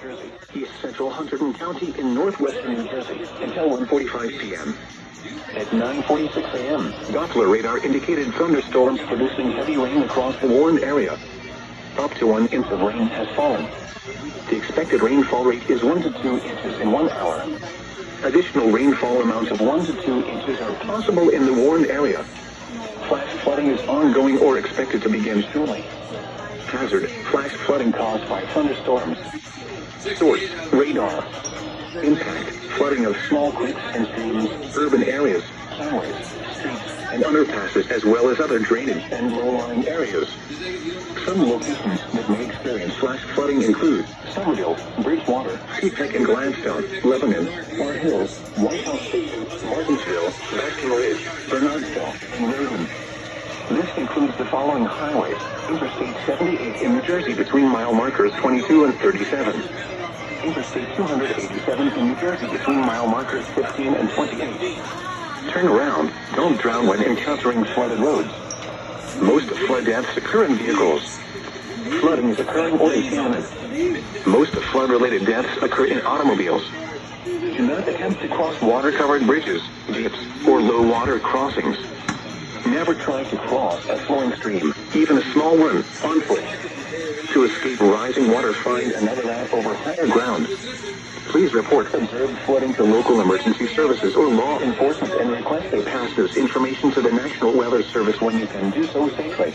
Jersey, East Central Hunterdon County in northwestern New Jersey until 1:45 p.m. At 9:46 a.m., Doppler radar indicated thunderstorms producing heavy rain across the warned area. Up to 1 inch of rain has fallen. The expected rainfall rate is 1 to 2 inches in 1 hour. Additional rainfall amounts of 1 to 2 inches are possible in the warned area. Flash flooding is ongoing or expected to begin shortly. Hazard: flash flooding caused by thunderstorms. Source: radar. Impact: flooding of small creeks and streams, urban areas, highways, streets, and underpasses, as well as other drainage and low-lying areas. Some locations that may experience flash flooding include Somerville, Bridgewater, Seapeck and Gladstone, Lebanon, Far Hills, White House Station, Martinsville, Basking Ridge, Bernardsville, and Raven. This includes the following highways: Interstate 78 in New Jersey between mile markers 22 and 37. Interstate 287 in New Jersey between mile markers 15 and 28. Turn around, don't drown when encountering flooded roads. Most flood deaths occur in vehicles. Flooding is occurring or is imminent. Most flood-related deaths occur in automobiles. Do not attempt to cross water-covered bridges, dips, or low-water crossings. Never try to cross a flowing stream, even a small one, on foot. To escape rising water, find another route over higher ground. Please report observed flooding to local emergency services or law enforcement and request they pass this information to the National Weather Service when you can do so safely.